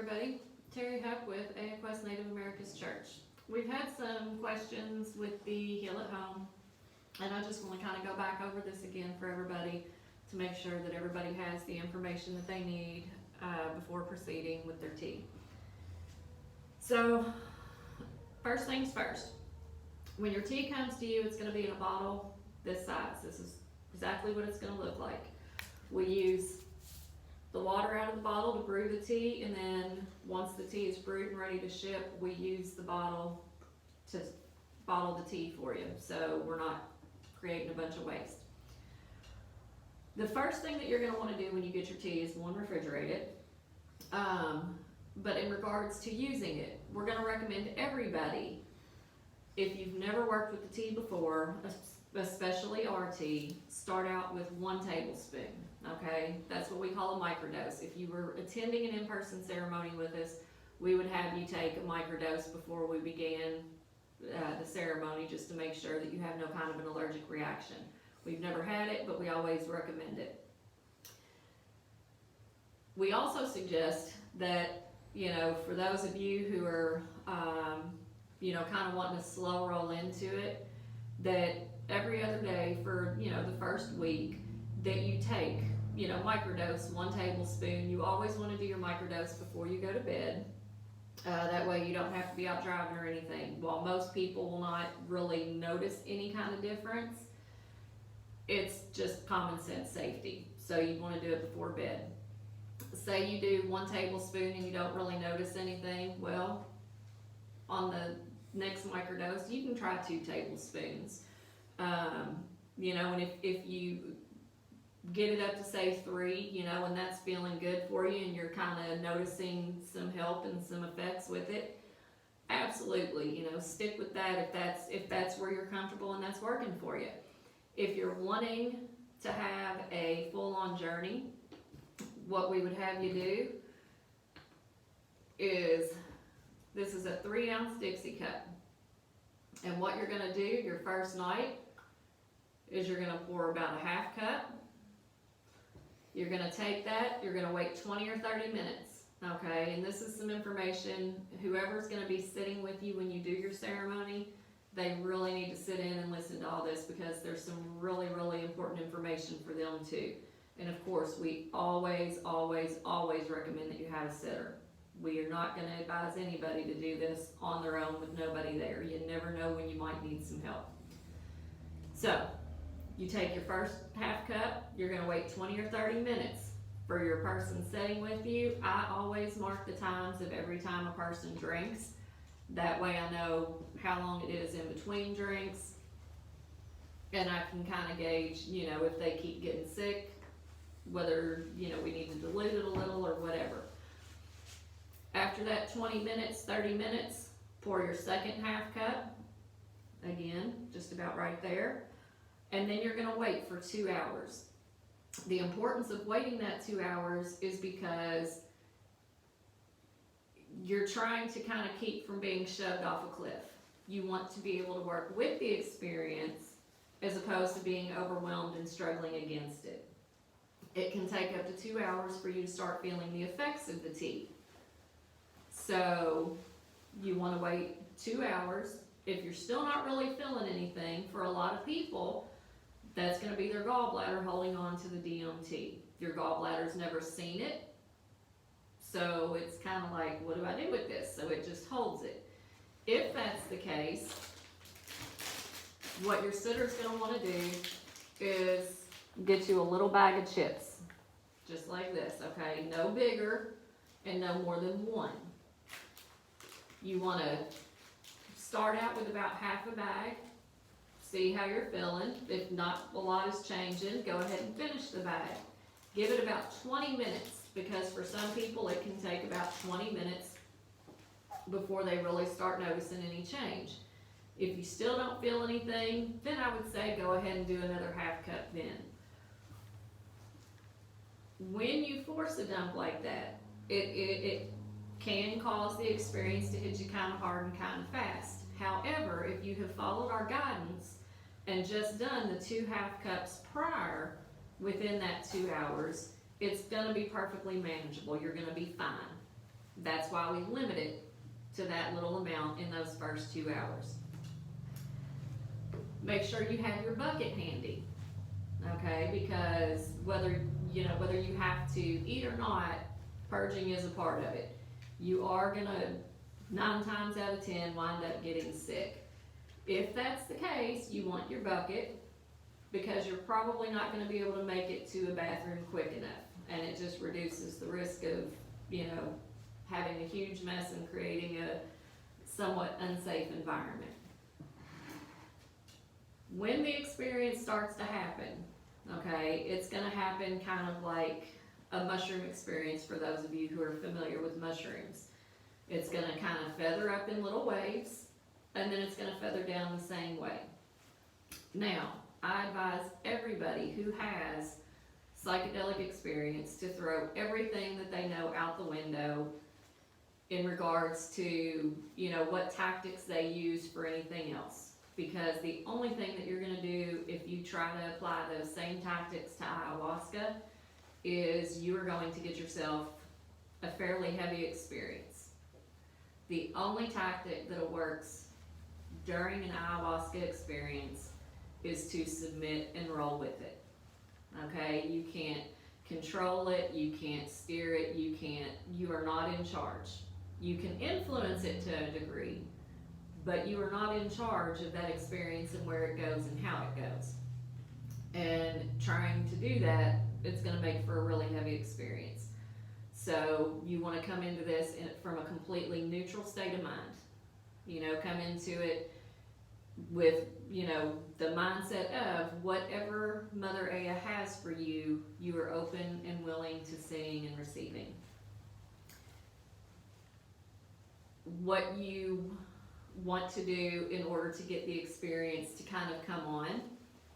everybody. Teri Hupp with Ayahuasca Native Americas Church. We've had some questions with the Heal at Home, and I just want to kind of go back over this again for everybody to make sure that everybody has the information that they need before proceeding with their tea. So, first things first. When your tea comes to you, it's going to be in a bottle this size. This is exactly what it's going to look like. We use the water out of the bottle to brew the tea, and then once the tea is brewed and ready to ship, we use the bottle to bottle the tea for you, so we're not creating a bunch of waste. The first thing that you're going to want to do when you get your tea is, one, refrigerate it. But in regards to using it, we're going to recommend everybody, if you've never worked with the tea before, especially our tea, start out with 1 tablespoon. Okay, that's what we call a microdose. If you were attending an in-person ceremony with us, we would have you take a microdose before we began the ceremony, just to make sure that you have no kind of an allergic reaction. We've never had it, but we always recommend it. We also suggest that, for those of you who are, kind of wanting to slow roll into it, that every other day for, the first week, that you take, microdose 1 tablespoon. You always want to do your microdose before you go to bed. That way you don't have to be out driving or anything. While most people will not really notice any kind of difference, it's just common sense safety. So you want to do it before bed. Say you do 1 tablespoon and you don't really notice anything. Well, on the next microdose, you can try 2 tablespoons. And if you get it up to say 3, and that's feeling good for you and you're kind of noticing some help and some effects with it, absolutely, stick with that if that's where you're comfortable and that's working for you. If you're wanting to have a full-on journey, what we would have you do is, this is a 3-ounce Dixie cup, and what you're going to do your first night is you're going to pour about a 1/2 cup. You're going to take that, you're going to wait 20 or 30 minutes, okay? And this is some information, whoever's going to be sitting with you when you do your ceremony, they really need to sit in and listen to all this, because there's some really, really important information for them too. And of course, we always, always, always recommend that you have a sitter. We are not going to advise anybody to do this on their own with nobody there. You never know when you might need some help. So, you take your first 1/2 cup, you're going to wait 20 or 30 minutes for your person sitting with you. I always mark the times of every time a person drinks. That way I know how long it is in between drinks, and I can kind of gauge, if they keep getting sick, whether, we need to dilute it a little or whatever. After that 20 minutes, 30 minutes, pour your second 1/2 cup, again, just about right there. And then you're going to wait for 2 hours. The importance of waiting that 2 hours is because you're trying to kind of keep from being shoved off a cliff. You want to be able to work with the experience as opposed to being overwhelmed and struggling against it. It can take up to 2 hours for you to start feeling the effects of the tea. So you want to wait 2 hours. If you're still not really feeling anything, for a lot of people, that's going to be their gallbladder holding on to the DMT. Your gallbladder's never seen it, so it's kind of like, what do I do with this? So it just holds it. If that's the case, what your sitter's going to want to do is get you a little bag of chips, just like this, okay? No bigger and no more than 1. You want to start out with about 1/2 a bag. See how you're feeling. If not a lot is changing, go ahead and finish the bag. Give it about 20 minutes, because for some people it can take about 20 minutes before they really start noticing any change. If you still don't feel anything, then I would say go ahead and do another 1/2 cup then. When you force a dump like that, it can cause the experience to hit you kind of hard and kind of fast. However, if you have followed our guidance and just done the 2 1/2 cups prior within that 2 hours, it's going to be perfectly manageable. You're going to be fine. That's why we limit it to that little amount in those first 2 hours. Make sure you have your bucket handy, okay? Because whether you have to eat or not, purging is a part of it. You are gonna 9 times out of 10 wind up getting sick. If that's the case, you want your bucket, because you're probably not gonna be able to make it to a bathroom quick enough, and it just reduces the risk of, having a huge mess and creating a somewhat unsafe environment. When the experience starts to happen, okay, it's gonna happen kind of like a mushroom experience for those of you who are familiar with mushrooms. It's gonna kind of feather up in little waves, and then it's gonna feather down the same way. Now, I advise everybody who has psychedelic experience to throw everything that they know out the window in regards to, what tactics they use for anything else. Because the only thing that you're gonna do if you try to apply those same tactics to ayahuasca is you are going to get yourself a fairly heavy experience. The only tactic that works during an ayahuasca experience is to submit and roll with it. Okay, you can't control it, you can't steer it, you are not in charge. You can influence it to a degree, but you are not in charge of that experience and where it goes and how it goes. And trying to do that, it's gonna make for a really heavy experience. So you wanna come into this from a completely neutral state of mind. Come into it with, the mindset of whatever Mother Aya has for you, you are open and willing to seeing and receiving. What you want to do in order to get the experience to kind of come on,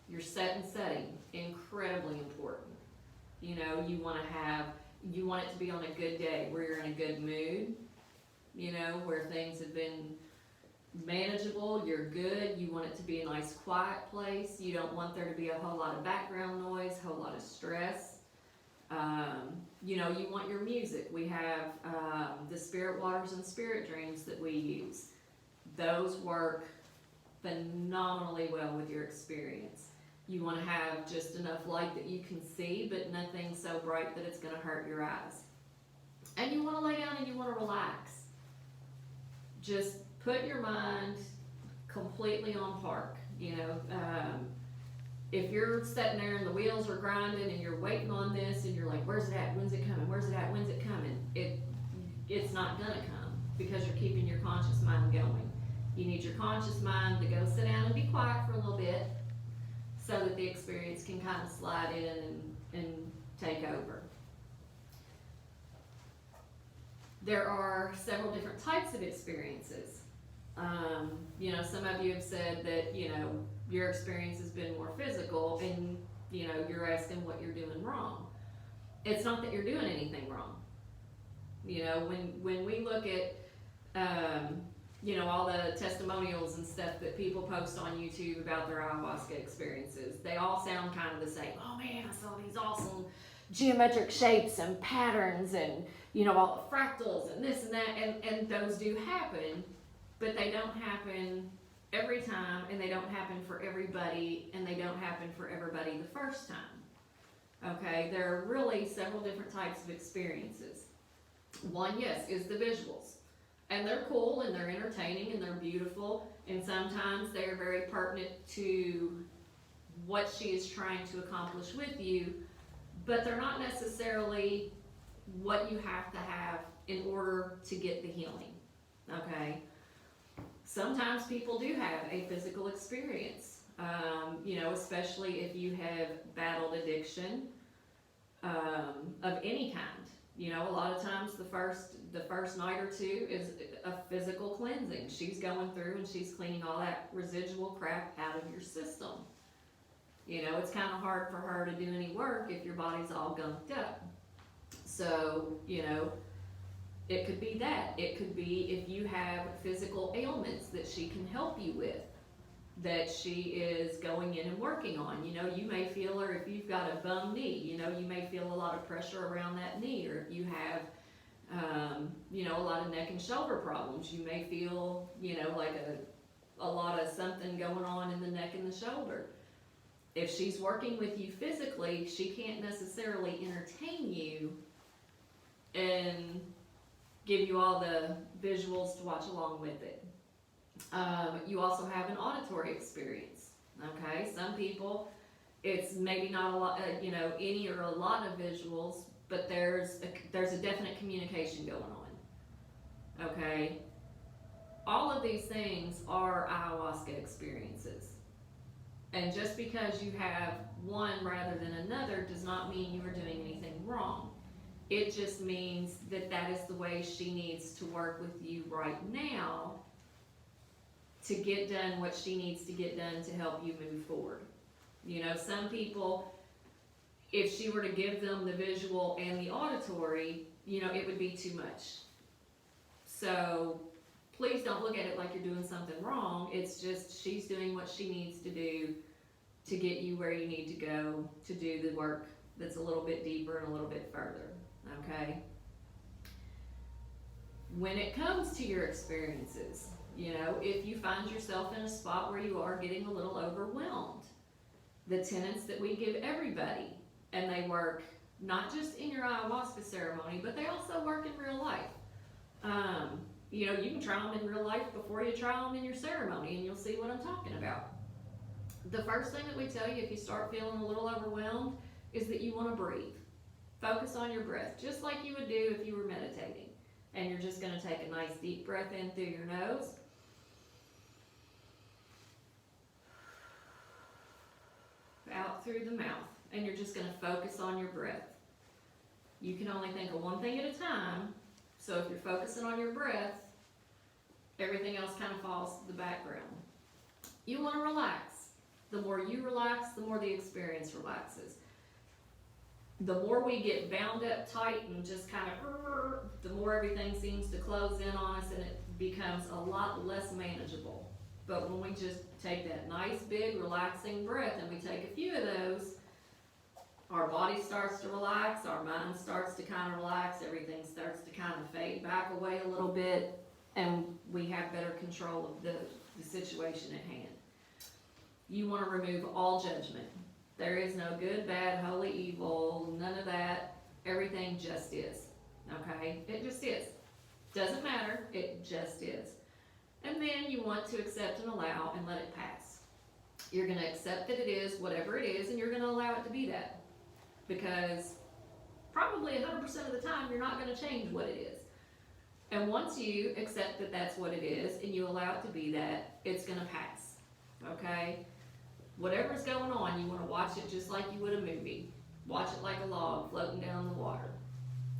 your set and setting, incredibly important. You want it to be on a good day where you're in a good mood, where things have been manageable, you're good. You want it to be a nice quiet place. You don't want there to be a whole lot of background noise, a whole lot of stress. You want your music. We have the spirit waters and spirit dreams that we use. Those work phenomenally well with your experience. You want to have just enough light that you can see, but nothing so bright that it's going to hurt your eyes. And you want to lay down and you want to relax. Just put your mind completely on park. If you're sitting there and the wheels are grinding and you're waiting on this and you're like, where's it at? When's it coming? Where's it at? When's it coming? It's not gonna come because you're keeping your conscious mind going. You need your conscious mind to go sit down and be quiet for a little bit so that the experience can kind of slide in and take over. There are several different types of experiences. Some of you have said that, your experience has been more physical and, you're asking what you're doing wrong. It's not that you're doing anything wrong. When we look at, all the testimonials and stuff that people post on YouTube about their ayahuasca experiences, they all sound kind of the same. Oh man, I saw these awesome geometric shapes and patterns and, all the fractals and this and that, and those do happen, but they don't happen every time, and they don't happen for everybody, and they don't happen for everybody the first time. Okay, there are really several different types of experiences. One, yes, is the visuals. And they're cool, and they're entertaining, and they're beautiful, and sometimes they're very pertinent to what she is trying to accomplish with you, but they're not necessarily what you have to have in order to get the healing, okay? Sometimes people do have a physical experience, especially if you have battled addiction of any kind. A lot of times the first night or two is a physical cleansing. She's going through and she's cleaning all that residual crap out of your system. It's kind of hard for her to do any work if your body's all gunked up. So, it could be that. It could be if you have physical ailments that she can help you with, that she is going in and working on. You may feel, or if you've got a bum knee, you may feel a lot of pressure around that knee, or if you have You know, a lot of neck and shoulder problems. You may feel, you know, like a lot of something going on in the neck and the shoulder. If she's working with you physically, she can't necessarily entertain you and give you all the visuals to watch along with it. You also have an auditory experience. Okay, some people, it's maybe not a lot, you know, any or a lot of visuals, but there's a definite communication going on. Okay, all of these things are ayahuasca experiences. And just because you have one rather than another does not mean you are doing anything wrong. It just means that that is the way she needs to work with you right now to get done what she needs to get done to help you move forward. You know, some people, if she were to give them the visual and the auditory, you know, it would be too much. So please don't look at it like you're doing something wrong. It's just she's doing what she needs to do to get you where you need to go to do the work that's a little bit deeper and a little bit further, okay? When it comes to your experiences, you know, if you find yourself in a spot where you are getting a little overwhelmed, the tenets that we give everybody, and they work not just in your ayahuasca ceremony, but they also work in real life. You know, you can try them in real life before you try them in your ceremony, and you'll see what I'm talking about. The first thing that we tell you if you start feeling a little overwhelmed is that you want to breathe. Focus on your breath, just like you would do if you were meditating. And you're just going to take a nice deep breath in through your nose. Out through the mouth. And you're just going to focus on your breath. You can only think of one thing at a time. So if you're focusing on your breath, everything else kind of falls to the background. You want to relax. The more you relax, the more the experience relaxes. The more we get bound up tight and just kind of, the more everything seems to close in on us and it becomes a lot less manageable. But when we just take that nice big relaxing breath and we take a few of those, our body starts to relax, our mind starts to kind of relax, everything starts to kind of fade back away a little bit, and we have better control of the situation at hand. You want to remove all judgment. There is no good, bad, holy, evil, none of that. Everything just is, okay? It just is. Doesn't matter, it just is. And then you want to accept and allow and let it pass. You're going to accept that it is whatever it is, and you're going to allow it to be that. Because probably 100% of the time, you're not going to change what it is. And once you accept that that's what it is, and you allow it to be that, it's going to pass, okay? Whatever's going on, you want to watch it just like you would a movie. Watch it like a log floating down the water.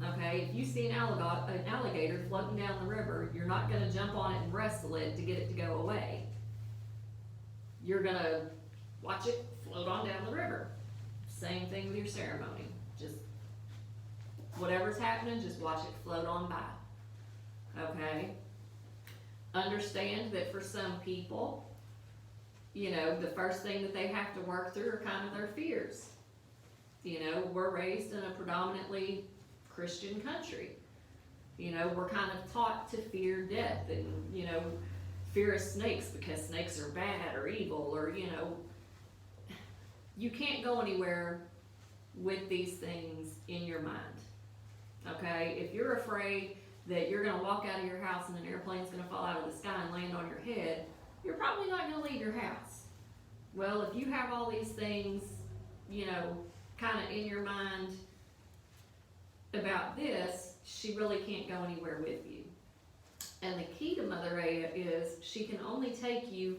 Okay, if you see an alligator floating down the river, you're not going to jump on it and wrestle it to get it to go away. You're going to watch it float on down the river. Same thing with your ceremony. Just whatever's happening, just watch it float on by. Okay? Understand that for some people, you know, the first thing that they have to work through are kind of their fears. You know, we're raised in a predominantly Christian country. You know, we're kind of taught to fear death and, you know, fear of snakes because snakes are bad or evil or, you know, you can't go anywhere with these things in your mind. Okay? If you're afraid that you're going to walk out of your house and an airplane's going to fall out of the sky and land on your head, you're probably not going to leave your house. Well, if you have all these things, you know, kind of in your mind about this, she really can't go anywhere with you. And the key to Mother Aya is she can only take you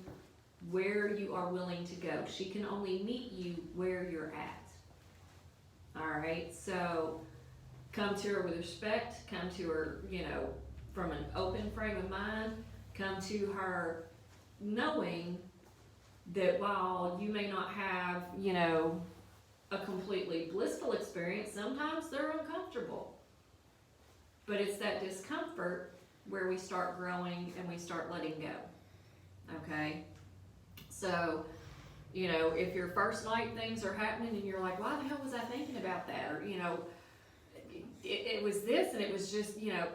where you are willing to go. She can only meet you where you're at. All right, so come to her with respect, come to her, you know, from an open frame of mind, come to her knowing that while you may not have, you know, a completely blissful experience, sometimes they're uncomfortable. But it's that discomfort where we start growing and we start letting go. Okay? So, you know, if your first night things are happening and you're like, why the hell was I thinking about that? Or, you know, it was this, and it was just, you know,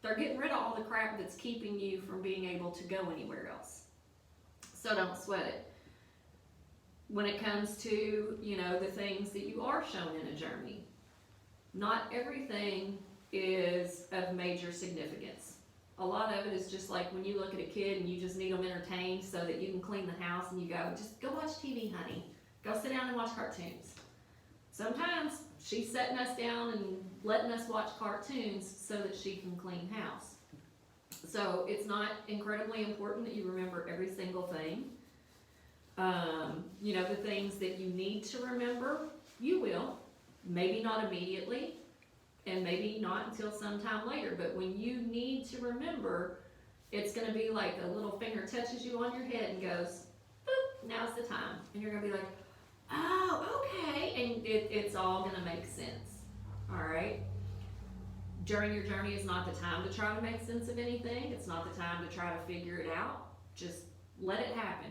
they're getting rid of all the crap that's keeping you from being able to go anywhere else. So don't sweat it. When it comes to, you know, the things that you are shown in a journey, not everything is of major significance. A lot of it is just like when you look at a kid and you just need them entertained so that you can clean the house, and you go, just go watch TV, honey. Go sit down and watch cartoons. Sometimes she's setting us down and letting us watch cartoons so that she can clean house. So it's not incredibly important that you remember every single thing. You know, the things that you need to remember, you will. Maybe not immediately, and maybe not until sometime later. But when you need to remember, it's going to be like a little finger touches you on your head and goes, boop, now's the time. And you're going to be like, oh, okay. And it's all going to make sense. All right? During your journey is not the time to try to make sense of anything. It's not the time to try to figure it out. Just let it happen.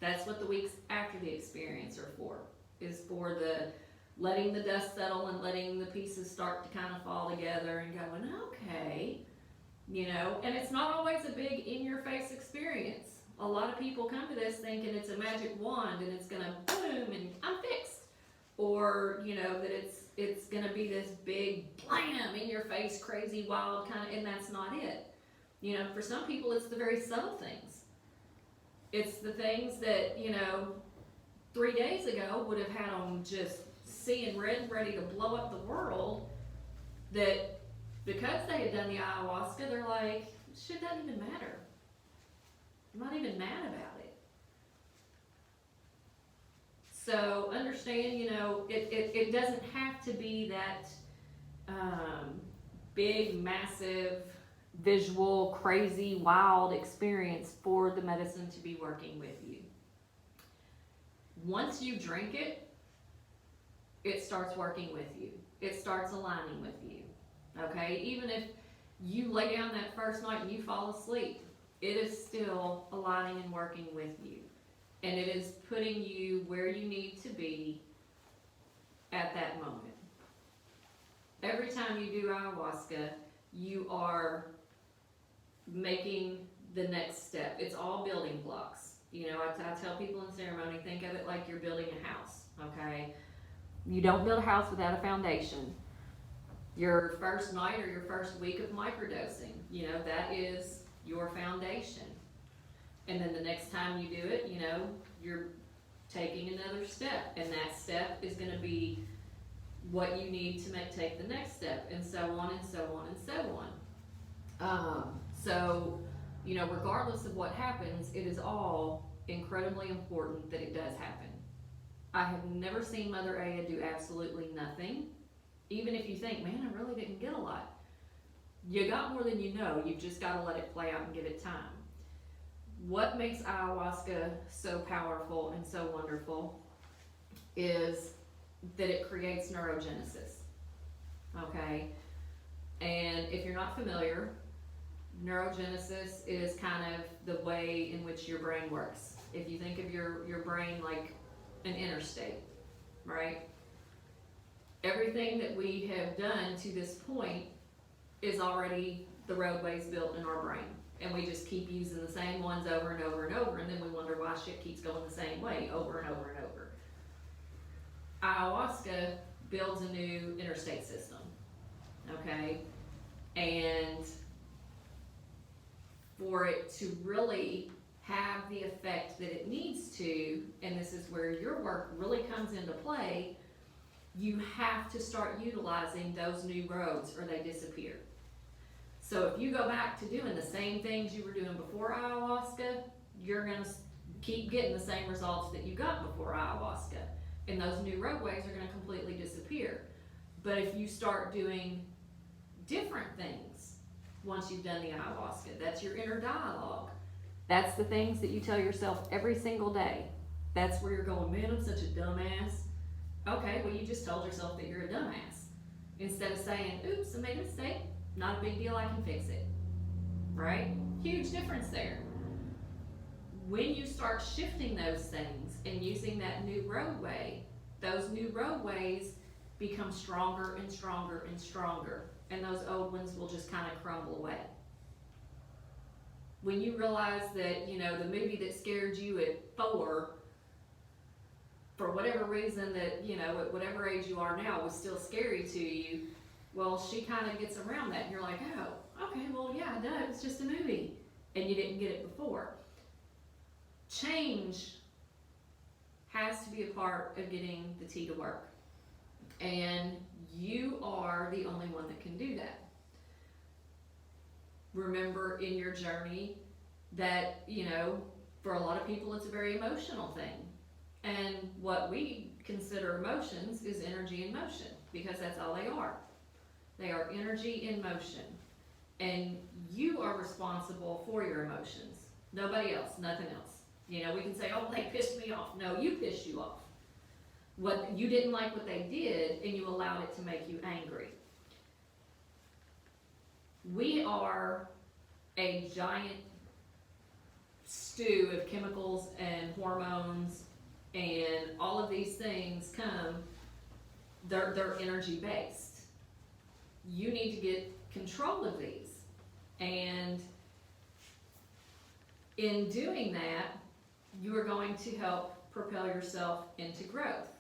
That's what the weeks after the experience are for, is for the letting the dust settle and letting the pieces start to kind of fall together and going, okay, you know. And it's not always a big in-your-face experience. A lot of people come to this thinking it's a magic wand and it's going to boom and I'm fixed. Or, you know, that it's going to be this big blam in your face, crazy, wild kind of, and that's not it. You know, for some people it's the very subtle things. It's the things that, you know, 3 days ago would have had them just seeing red, ready to blow up the world, that because they had done the ayahuasca, they're like, shit doesn't even matter. I'm not even mad about it. So understand, you know, it doesn't have to be that big, massive, visual, crazy, wild experience for the medicine to be working with you. Once you drink it, it starts working with you. It starts aligning with you. Okay? Even if you lay down that first night and you fall asleep, it is still aligning and working with you. And it is putting you where you need to be at that moment. Every time you do ayahuasca, you are making the next step. It's all building blocks. You know, I tell people in ceremony, think of it like you're building a house, okay? You don't build a house without a foundation. Your first night or your first week of microdosing, you know, that is your foundation. And then the next time you do it, you know, you're taking another step, and that step is going to be what you need to take the next step, and so on and so on and so on. So, you know, regardless of what happens, it is all incredibly important that it does happen. I have never seen Mother Aya do absolutely nothing. Even if you think, man, I really didn't get a lot. You got more than you know. You've just got to let it play out and give it time. What makes ayahuasca so powerful and so wonderful is that it creates neurogenesis. Okay? And if you're not familiar, neurogenesis is kind of the way in which your brain works. If you think of your brain like an interstate, right? Everything that we have done to this point is already the roadways built in our brain. And we just keep using the same ones over and over and over, and then we wonder why shit keeps going the same way over and over and over. Ayahuasca builds a new interstate system, okay? And for it to really have the effect that it needs to, and this is where your work really comes into play, you have to start utilizing those new roads or they disappear. So if you go back to doing the same things you were doing before ayahuasca, you're going to keep getting the same results that you got before ayahuasca. And those new roadways are going to completely disappear. But if you start doing different things once you've done the ayahuasca, that's your inner dialogue. That's the things that you tell yourself every single day. That's where you're going, man, I'm such a dumbass. Okay, well, you just told yourself that you're a dumbass. Instead of saying, oops, I made a mistake. Not a big deal, I can fix it. Right? Huge difference there. When you start shifting those things and using that new roadway, those new roadways become stronger and stronger and stronger, and those old ones will just kind of crumble away. When you realize that, you know, the movie that scared you at 4, for whatever reason that, you know, at whatever age you are now, was still scary to you, well, she kind of gets around that, and you're like, oh, okay, well, yeah, duh, it was just a movie, and you didn't get it before. Change has to be a part of getting the tea to work, and you are the only one that can do that. Remember in your journey that, you know, for a lot of people it's a very emotional thing. And what we consider emotions is energy in motion, because that's all they are. They are energy in motion. And you are responsible for your emotions. Nobody else, nothing else. You know, we can say, oh, they pissed me off. No, you pissed you off. What you didn't like what they did, and you allowed it to make you angry. We are a giant stew of chemicals and hormones, and all of these things they're energy based. You need to get control of these, and in doing that, you are going to help propel yourself into growth,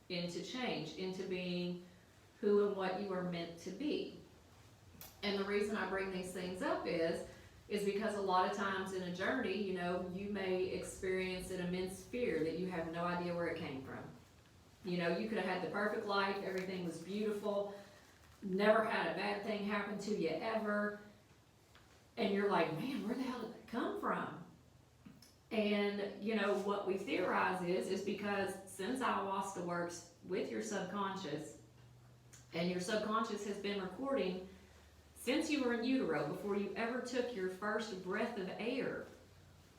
into change, into being who and what you are meant to be. And the reason I bring these things up is because a lot of times in a journey, you know, you may experience an immense fear that you have no idea where it came from. You know, you could have had the perfect life, everything was beautiful, never had a bad thing happen to you ever, and you're like, man, where the hell did that come from? And, you know, what we theorize is because since Ayahuasca works with your subconscious, and your subconscious has been recording since you were in utero, before you ever took your first breath of air,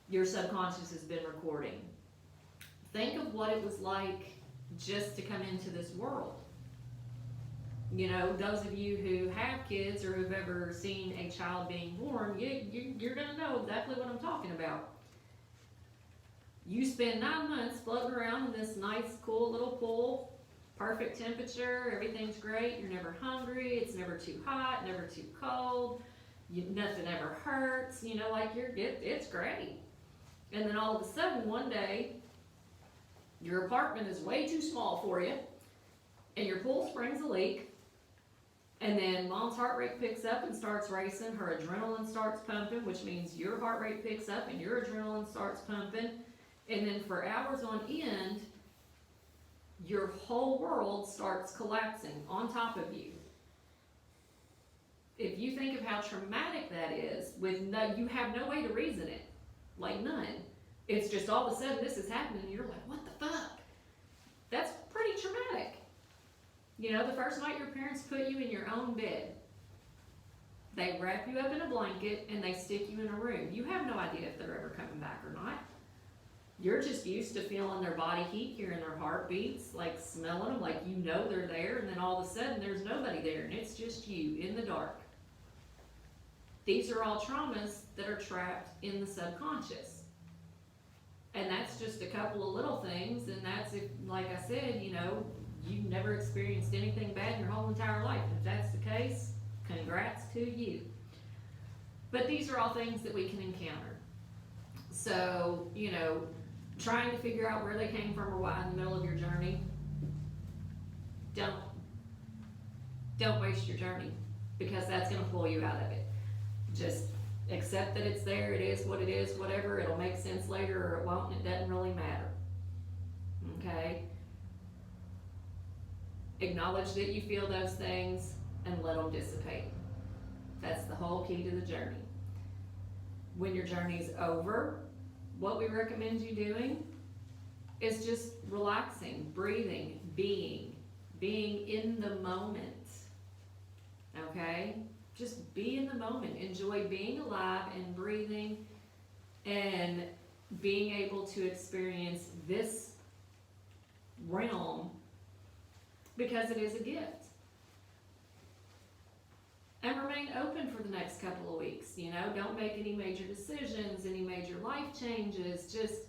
your subconscious has been recording. Think of what it was like just to come into this world. You know, those of you who have kids or who've ever seen a child being born, you're going to know exactly what I'm talking about. You spend 9 months floating around in this nice, cool little pool, perfect temperature, everything's great, you're never hungry, it's never too hot, never too cold, nothing ever hurts, you know, like it's great. And then all of a sudden, one day, your apartment is way too small for you, and your pool springs a leak, and then mom's heart rate picks up and starts racing, her adrenaline starts pumping, which means your heart rate picks up and your adrenaline starts pumping, and then for hours on end, your whole world starts collapsing on top of you. If you think of how traumatic that is, you have no way to reason it, like none. It's just all of a sudden this is happening and you're like, what the fuck? That's pretty traumatic. You know, the first night your parents put you in your own bed, they wrap you up in a blanket and they stick you in a room. You have no idea if they're ever coming back or not. You're just used to feeling their body heat, hearing their heartbeats, like smelling them, like you know they're there, and then all of a sudden there's nobody there, and it's just you in the dark. These are all traumas that are trapped in the subconscious. And that's just a couple of little things, and that's, if, like I said, you know, you've never experienced anything bad in your whole entire life. If that's the case, congrats to you. But these are all things that we can encounter. So, you know, trying to figure out where they came from or why in the middle of your journey, don't waste your journey, because that's going to pull you out of it. Just accept that it's there, it is what it is, whatever, it'll make sense later or it won't, it doesn't really matter. Okay? Acknowledge that you feel those things and let them dissipate. That's the whole key to the journey. When your journey's over, what we recommend you doing is just relaxing, breathing, being in the moment. Okay? Just be in the moment. Enjoy being alive and breathing and being able to experience this realm, because it is a gift. And remain open for the next couple of weeks. You know, don't make any major decisions, any major life changes. Just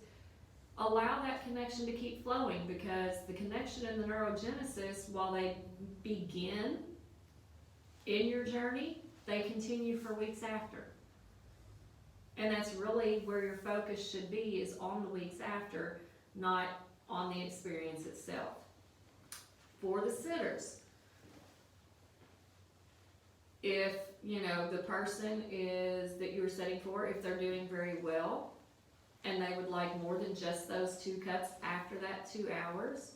allow that connection to keep flowing, because the connection and the neurogenesis, while they begin in your journey, they continue for weeks after. And that's really where your focus should be, is on the weeks after, not on the experience itself. For the sitters, if, you know, the person is that you're setting for, if they're doing very well, and they would like more than just those 2 cups after that 2 hours,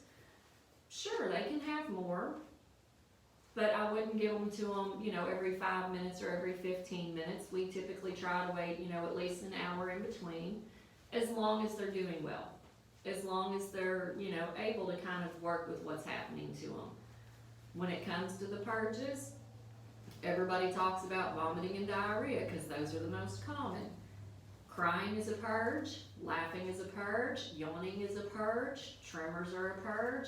sure, they can have more, but I wouldn't give them to them, you know, every 5 minutes or every 15 minutes. We typically try to wait, you know, at least an hour in between, as long as they're doing well, as long as they're, you know, able to kind of work with what's happening to them. When it comes to the purges, everybody talks about vomiting and diarrhea, because those are the most common. Crying is a purge, laughing is a purge, yawning is a purge, tremors are a purge.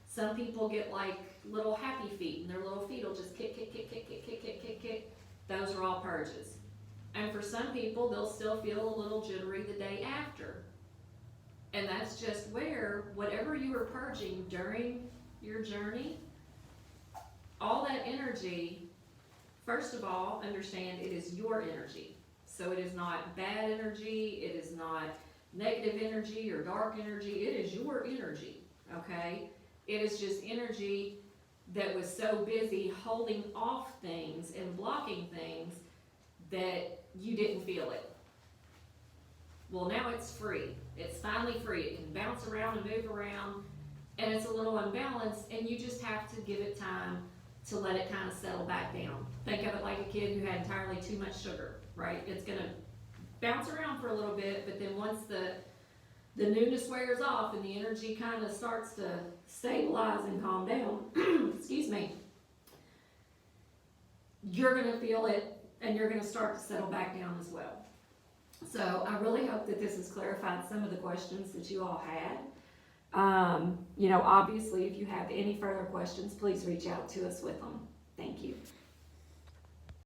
Some people get like little happy feet, and their little feet will just kick, kick, kick, kick, kick, kick, kick, kick, kick. Those are all purges. And for some people, they'll still feel a little jittery the day after. And that's just where, whatever you were purging during your journey, all that energy, first of all, understand it is your energy. So it is not bad energy, it is not negative energy or dark energy, it is your energy, okay? It is just energy that was so busy holding off things and blocking things that you didn't feel it. Well, now it's free. It's finally free. It can bounce around and move around, and it's a little unbalanced, and you just have to give it time to let it kind of settle back down. Think of it like a kid who had entirely too much sugar, right? It's gonna bounce around for a little bit, but then once the newness wears off and the energy kind of starts to stabilize and calm down, excuse me, you're gonna feel it, and you're gonna start to settle back down as well. So I really hope that this has clarified some of the questions that you all had. You know, obviously, if you have any further questions, please reach out to us with them. Thank you.